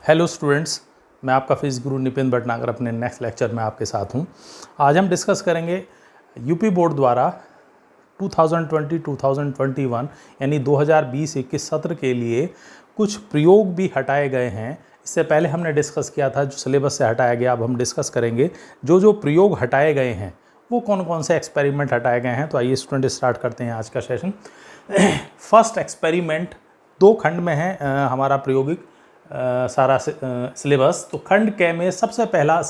Hello students, मैं आपका physics गुरु नितिन भटनागर अपने नेक्स्ट लेक्चर में आपके साथ हूं। आज हम डिस्कस करेंगे यूपी बोर्ड द्वारा 2020-2021 यानी 2020-21 सत्र के लिए कुछ प्रयोग भी हटाए गए हैं। इससे पहले हमने डिस्कस किया था जो सिलेबस से हटाया गया। अब हम डिस्कस करेंगे जो प्रयोग हटाए गए हैं वो कौन कौन से एक्सपेरिमेंट हटाए गए हैं। तो आइए स्टूडेंट स्टार्ट करते हैं आज का सेशन। फर्स्ट एक्सपेरिमेंट 2 खंड में है हमारा प्रायोगिक सारा सिलेबस। तो खंड क में सबसे पहला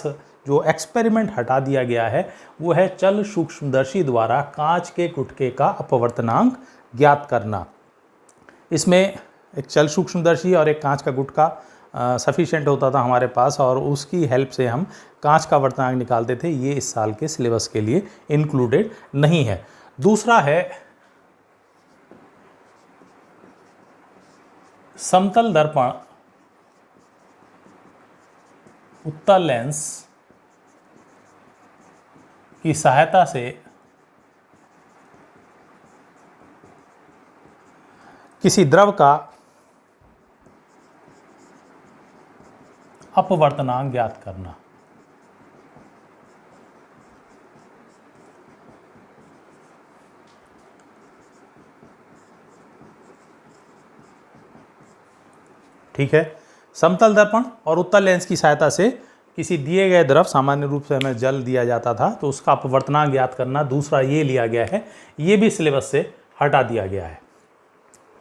जो एक्सपेरिमेंट हटा दिया गया है वो है चल सूक्ष्मदर्शी द्वारा कांच के गुटके का अपवर्तनांक ज्ञात करना। इसमें एक चल सूक्ष्मदर्शी और एक कांच का गुटका सफिशिएंट होता था हमारे पास, और उसकी हेल्प से हम कांच का वर्तनांक निकालते थे। ये इस साल के सिलेबस के लिए इंक्लूडेड नहीं है। दूसरा है समतल दर्पण उत्तल लेंस की सहायता से किसी द्रव का अपवर्तनांक ज्ञात करना। ठीक है, समतल दर्पण और उत्तल लेंस की सहायता से किसी दिए गए द्रव, सामान्य रूप से हमें जल दिया जाता था, तो उसका अपवर्तनांक ज्ञात करना। दूसरा ये लिया गया है, ये भी सिलेबस से हटा दिया गया है।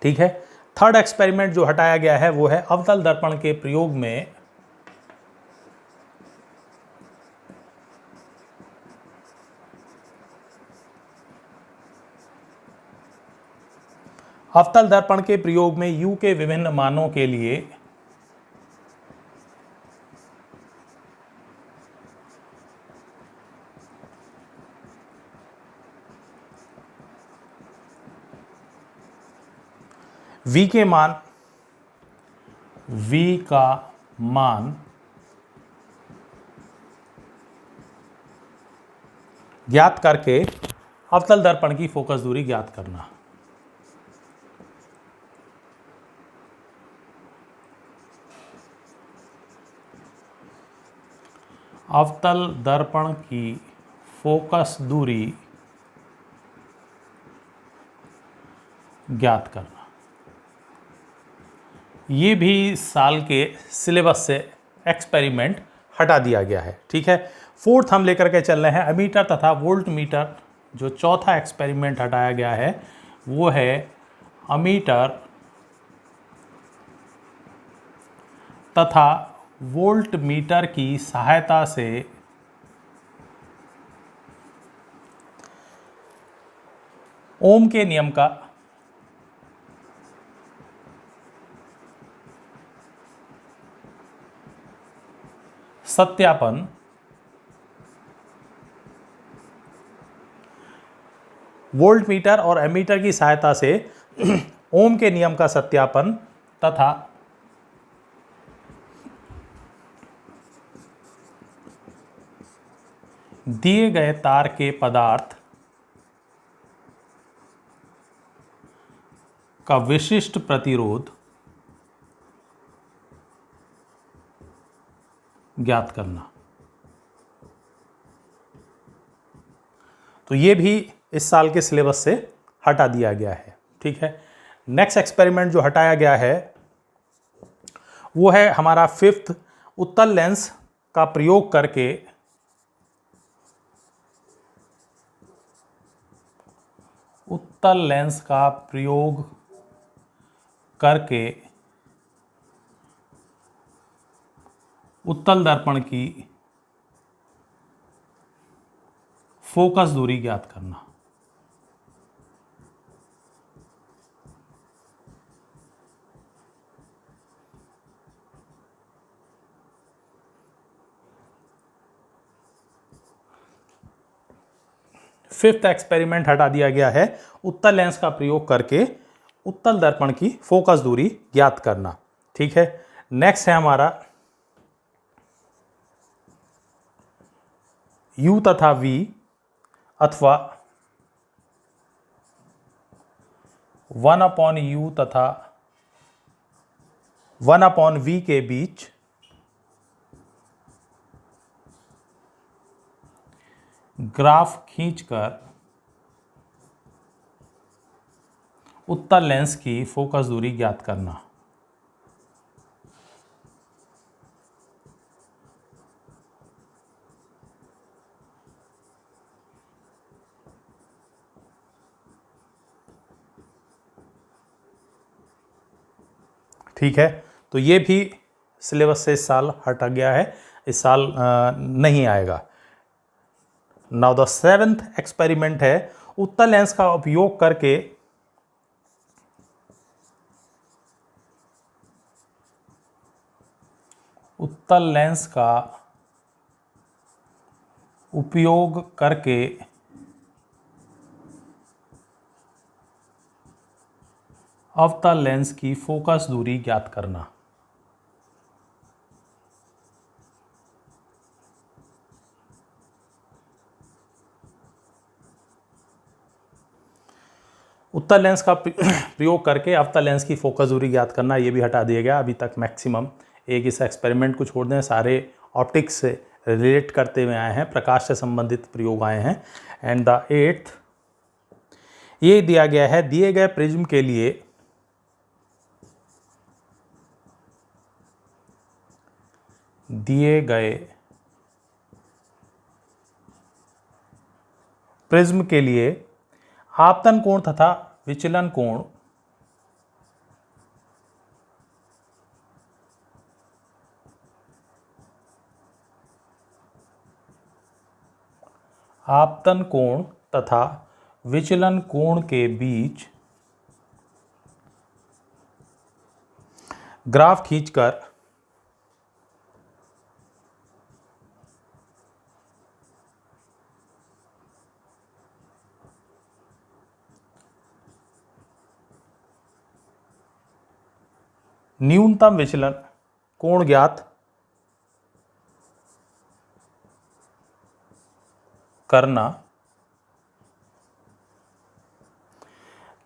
ठीक है, थर्ड एक्सपेरिमेंट जो हटाया गया है वो है अवतल दर्पण के प्रयोग में अवतल दर्पण के प्रयोग में U के विभिन्न मानों के लिए V का मान ज्ञात करके अवतल दर्पण की फोकस दूरी ज्ञात करना। अवतल दर्पण की फोकस दूरी ज्ञात करना। ये भी साल के सिलेबस से एक्सपेरिमेंट हटा दिया गया है। ठीक है, फोर्थ हम लेकर के चल रहे हैं एमीटर तथा वोल्ट मीटर। जो चौथा एक्सपेरिमेंट हटाया गया है वो है अमीटर तथा वोल्ट मीटर की सहायता से ओम के नियम का सत्यापन वोल्ट मीटर और एमीटर की सहायता से ओम के नियम का सत्यापन तथा दिए गए तार के पदार्थ का विशिष्ट प्रतिरोध ज्ञात करना। तो ये भी इस साल के सिलेबस से हटा दिया गया है। ठीक है, नेक्स्ट एक्सपेरिमेंट जो हटाया गया है वो है हमारा फिफ्थ, उत्तल लेंस का प्रयोग करके उत्तल दर्पण की फोकस दूरी ज्ञात करना। फिफ्थ एक्सपेरिमेंट हटा दिया गया है, उत्तल लेंस का प्रयोग करके उत्तल दर्पण की फोकस दूरी ज्ञात करना। ठीक है, नेक्स्ट है हमारा U तथा V अथवा 1/u तथा 1/v के बीच ग्राफ खींचकर उत्तल लेंस की फोकस दूरी ज्ञात करना। ठीक है, तो ये भी सिलेबस से इस साल हट गया है, इस साल नहीं आएगा। नाउ द 7th एक्सपेरिमेंट है उत्तल लेंस का उपयोग करके उत्तल लेंस का उपयोग करके अवतल लेंस की फोकस दूरी ज्ञात करना। उत्तल लेंस का प्रयोग करके अवतल लेंस की फोकस दूरी ज्ञात करना, ये भी हटा दिया गया। अभी तक मैक्सिमम एक इस एक्सपेरिमेंट को छोड़ दें, सारे ऑप्टिक्स से रिलेट करते हुए आए हैं, प्रकाश से संबंधित प्रयोग आए हैं। एंड द 8th ये दिया गया है, दिए गए प्रिज्म के लिए दिए गए प्रिज्म के लिए आपतन कोण तथा विचलन कोण आपतन कोण तथा विचलन कोण के बीच ग्राफ खींचकर न्यूनतम विचलन कोण ज्ञात करना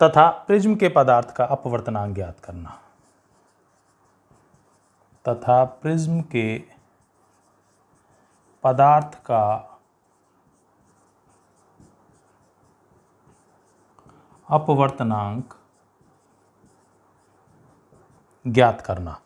तथा प्रिज्म के पदार्थ का अपवर्तनांक ज्ञात करना। तथा प्रिज्म के पदार्थ का अपवर्तनांक ज्ञात करना।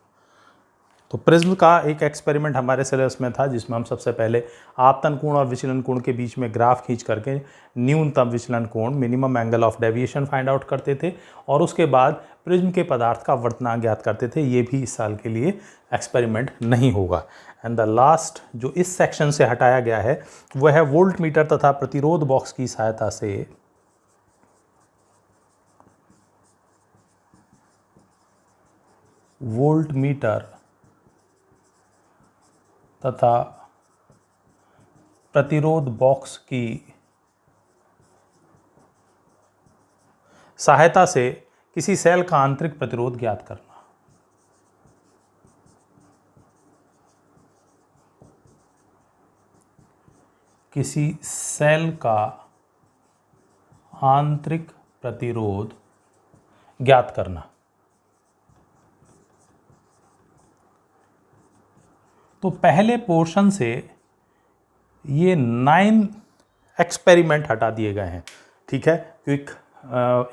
तो प्रिज्म का एक एक्सपेरिमेंट हमारे सिलेबस में था, जिसमें हम सबसे पहले आपतन कोण और विचलन कोण के बीच में ग्राफ खींच करके न्यूनतम विचलन कोण, minimum angle of deviation find out करते थे, और उसके बाद प्रिज्म के पदार्थ का अपवर्तनांक ज्ञात करते थे। ये भी इस साल के लिए एक्सपेरिमेंट नहीं होगा। एंड द लास्ट जो इस सेक्शन से हटाया गया है वह है वोल्ट मीटर तथा प्रतिरोध बॉक्स की सहायता से वोल्ट मीटर तथा प्रतिरोध बॉक्स की सहायता से किसी सेल का आंतरिक प्रतिरोध ज्ञात करना। किसी सेल का आंतरिक प्रतिरोध ज्ञात करना। तो पहले पोर्शन से ये 9 एक्सपेरिमेंट हटा दिए गए हैं। ठीक है, क्विक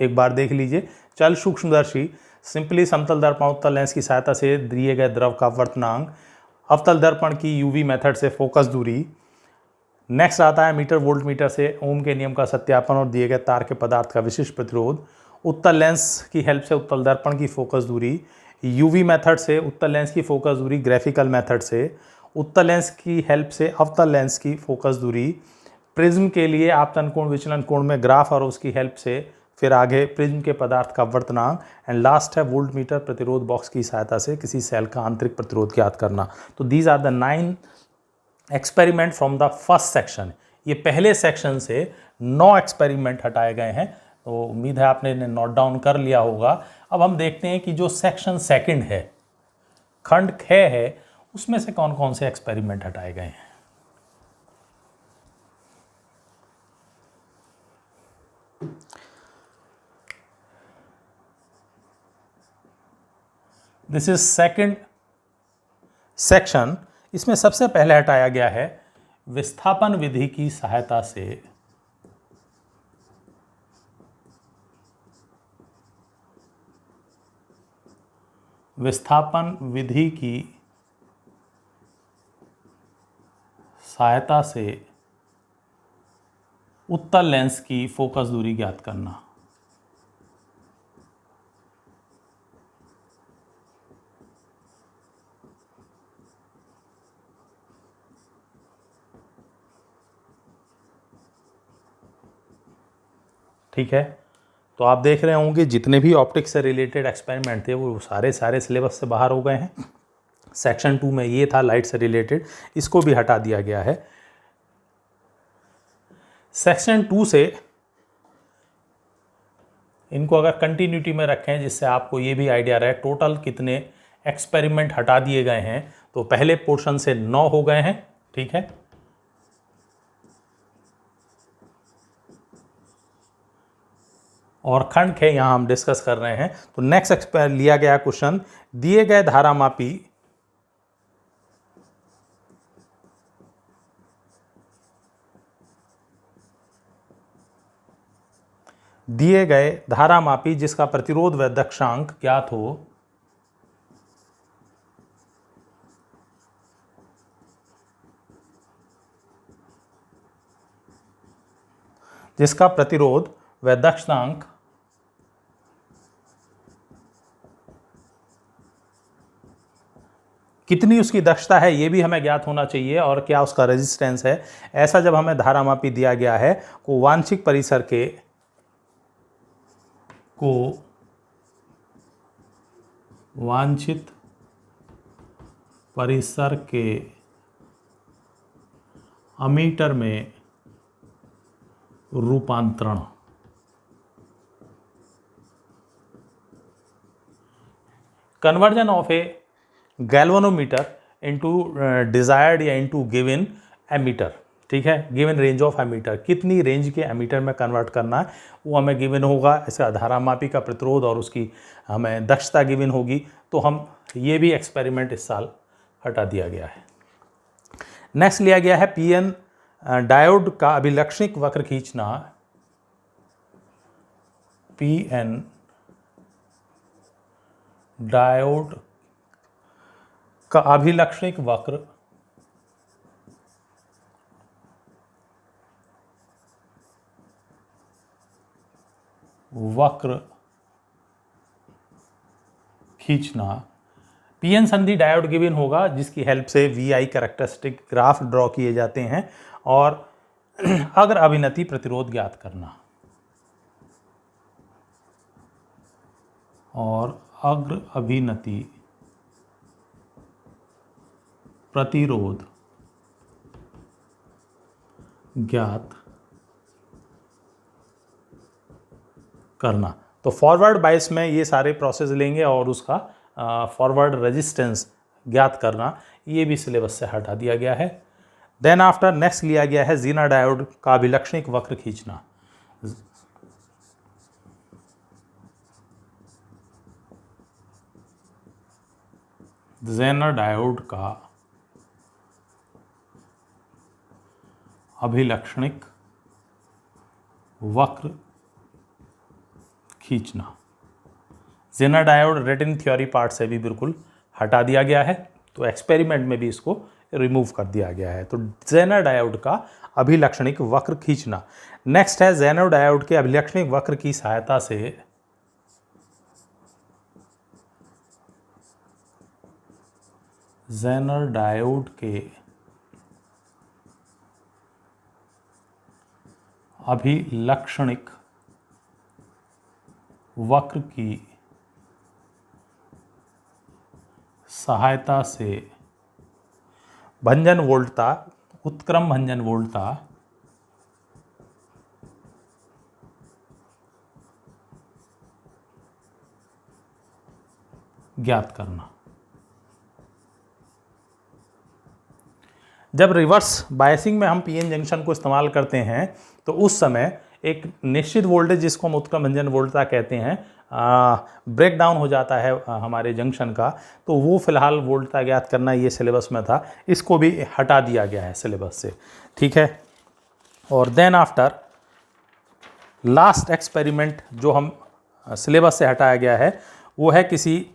एक बार देख लीजिए। चल सूक्ष्मदर्शी, सिंपली समतल दर्पण उत्तल लेंस की सहायता से दिए गए द्रव का अपवर्तनांक, अवतल दर्पण की यूवी मेथड से फोकस दूरी। नेक्स्ट आता है मीटर वोल्ट मीटर से ओम के नियम का सत्यापन और दिए गए तार के पदार्थ का विशिष्ट प्रतिरोध। उत्तल लेंस की हेल्प से उत्तल दर्पण की फोकस दूरी, यूवी मेथड से उत्तल लेंस की फोकस दूरी, ग्राफिकल मेथड से उत्तल लेंस की हेल्प से अवतल लेंस की फोकस दूरी, प्रिज्म के लिए आपतन कोण विचलन कोण में ग्राफ और उसकी हेल्प से, फिर आगे प्रिज्म के पदार्थ का अपवर्तनांक, एंड लास्ट है वोल्ट मीटर प्रतिरोध बॉक्स की सहायता से किसी सेल का आंतरिक प्रतिरोध ज्ञात करना। तो these are the 9 experiment from the first section. ये पहले सेक्शन से 9 एक्सपेरिमेंट हटाए गए हैं। तो उम्मीद है आपने इन्हें नोट डाउन कर लिया होगा। अब हम देखते हैं कि जो सेक्शन सेकंड है, खंड ख है, उसमें से कौन कौन से एक्सपेरिमेंट हटाए गए हैं। This is second section. इसमें सबसे पहले हटाया गया है विस्थापन विधि की सहायता से विस्थापन विधि की सहायता से उत्तल लेंस की फोकस दूरी ज्ञात करना। ठीक है, तो आप देख रहे होंगे जितने भी ऑप्टिक्स से रिलेटेड एक्सपेरिमेंट थे वो सारे सिलेबस से बाहर हो गए हैं। सेक्शन 2 में ये था लाइट से रिलेटेड, इसको भी हटा दिया गया है। सेक्शन 2 से इनको अगर कंटिन्यूटी में रखें जिससे आपको ये भी आइडिया रहे टोटल कितने एक्सपेरिमेंट हटा दिए गए हैं, तो पहले पोर्शन से 9 हो गए हैं। ठीक है, और खंड खे यहाँ हम डिस्कस कर रहे हैं। तो नेक्स्ट लिया गया क्वेश्चन, दिए गए धारामापी जिसका प्रतिरोध व दक्षांक ज्ञात हो, जिसका प्रतिरोध व दक्षांक कितनी उसकी दक्षता है ये भी हमें ज्ञात होना चाहिए, और क्या उसका रेजिस्टेंस है। ऐसा जब हमें धारामापी दिया गया है को वांछित परिसर के अमीटर में रूपांतरण, conversion of A galvanometer into desired या इनटू गिवन एमीटर। ठीक है, गिवन रेंज ऑफ एमीटर, कितनी रेंज के एमीटर में कन्वर्ट करना है वो हमें गिवन होगा। इसका धारामापी का प्रतिरोध और उसकी हमें दक्षता गिवन होगी। तो हम ये भी एक्सपेरिमेंट इस साल हटा दिया गया है। नेक्स्ट लिया गया है पीएन डायोड का अभिलक्षणिक वक्र खींचना। पीएन डायोड का अभिलक्षणिक वक्र खींचना। पीएन संधि डायोड गिवन होगा जिसकी हेल्प से वीआई कैरेक्टरिस्टिक ग्राफ ड्रॉ किए जाते हैं, और अग्र अभिनति प्रतिरोध ज्ञात करना, और अग्र अभिनति प्रतिरोध ज्ञात करना। तो फॉरवर्ड बायस में ये सारे प्रोसेस लेंगे और उसका फॉरवर्ड रेजिस्टेंस ज्ञात करना, ये भी सिलेबस से हटा दिया गया है। देन आफ्टर नेक्स्ट लिया गया है जीनर डायोड का अभिलक्षणिक वक्र खींचना। जेनर डायोड का अभिलक्षणिक वक्र खींचना। Zener diode written theory part से भी बिल्कुल हटा दिया गया है, तो एक्सपेरिमेंट में भी इसको रिमूव कर दिया गया है। तो जेनर डायोड का अभिलक्षणिक वक्र खींचना। नेक्स्ट है जेनर डायोड के अभिलक्षणिक वक्र की सहायता से जेनर डायोड के अभिलक्षणिक वक्र की सहायता से भंजन वोल्टता, उत्क्रम भंजन वोल्टता ज्ञात करना। जब रिवर्स बायसिंग में हम पीएन जंक्शन को इस्तेमाल करते हैं तो उस समय एक निश्चित वोल्टेज जिसको हम उत्क्रम भंजन वोल्टता कहते हैं ब्रेक डाउन हो जाता है हमारे जंक्शन का, तो वो फिलहाल वोल्टता ज्ञात करना ये सिलेबस में था, इसको भी हटा दिया गया है सिलेबस से, ठीक है। और देन आफ्टर लास्ट एक्सपेरिमेंट जो हम सिलेबस से हटाया गया है वो है किसी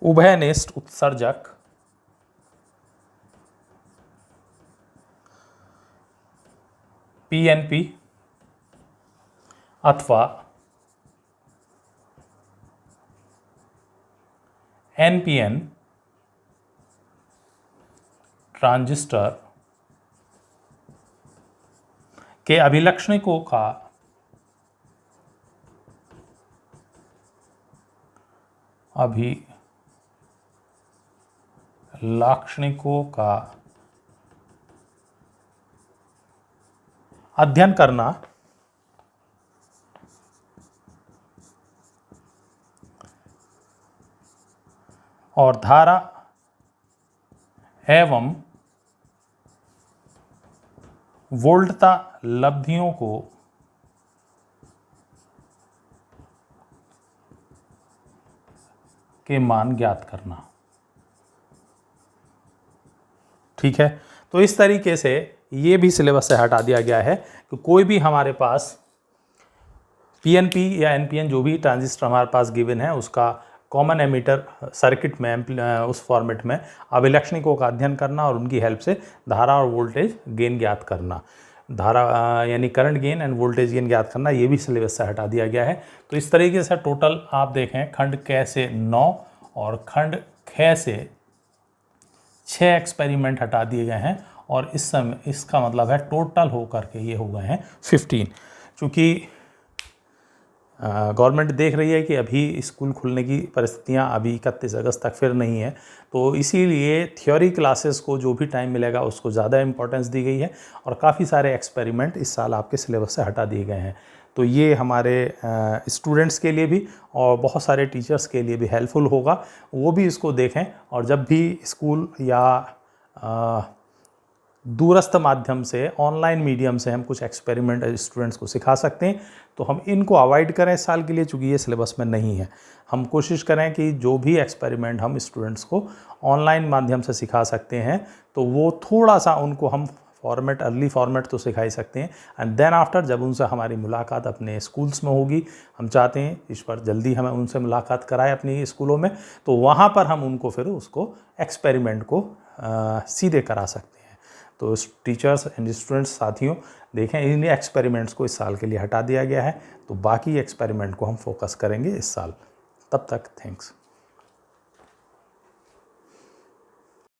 उभयनिष्ठ उत्सर्जक पीएनपी अथवा एनपीएन ट्रांजिस्टर के अभिलक्षणिकों का अध्ययन करना और धारा एवं वोल्टता लब्धियों के मान ज्ञात करना, ठीक है। तो इस तरीके से ये भी सिलेबस से हटा दिया गया है कि कोई भी हमारे पास पीएनपी या एनपीएन जो भी ट्रांजिस्टर हमारे पास गिवन है उसका कॉमन एमीटर सर्किट में उस फॉर्मेट में अभिलक्षणिकों का अध्ययन करना और उनकी हेल्प से धारा और वोल्टेज गेन ज्ञात करना, धारा यानी current gain end voltage gain ज्ञात करना, ये भी सिलेबस से हटा दिया गया है। तो इस तरीके से टोटल आप देखें खंड क से 9 और खंड ख से 6 एक्सपेरिमेंट हटा दिए गए हैं और इस समय इसका मतलब है टोटल होकर के ये हो गए हैं 15। चूँकि गवर्नमेंट देख रही है कि अभी स्कूल खुलने की परिस्थितियां अभी 31 अगस्त तक फिर नहीं है, तो इसीलिए थ्योरी क्लासेस को जो भी टाइम मिलेगा उसको ज़्यादा इंपॉर्टेंस दी गई है और काफ़ी सारे एक्सपेरिमेंट इस साल आपके सिलेबस से हटा दिए गए हैं। तो ये हमारे स्टूडेंट्स के लिए भी और बहुत सारे टीचर्स के लिए भी हेल्पफुल होगा, वो भी इसको देखें और जब भी स्कूल या दूरस्थ माध्यम से ऑनलाइन मीडियम से हम कुछ एक्सपेरिमेंट स्टूडेंट्स को सिखा सकते हैं तो हम इनको अवॉइड करें इस साल के लिए, चूँकि ये सिलेबस में नहीं है। हम कोशिश करें कि जो भी एक्सपेरिमेंट हम स्टूडेंट्स को ऑनलाइन माध्यम से सिखा सकते हैं तो वो थोड़ा सा उनको हम अर्ली फॉर्मेट तो सिखा ही सकते हैं एंड देन आफ्टर जब उनसे हमारी मुलाकात अपने स्कूल्स में होगी, हम चाहते हैं इस पर जल्दी हमें उनसे मुलाकात कराए अपनी स्कूलों में, तो वहाँ पर हम उनको फिर उसको एक्सपेरिमेंट को सीधे करा सकते हैं। तो टीचर्स एंड स्टूडेंट्स साथियों देखें इन एक्सपेरिमेंट्स को इस साल के लिए हटा दिया गया है, तो बाकी एक्सपेरिमेंट को हम फोकस करेंगे इस साल। तब तक थैंक्स।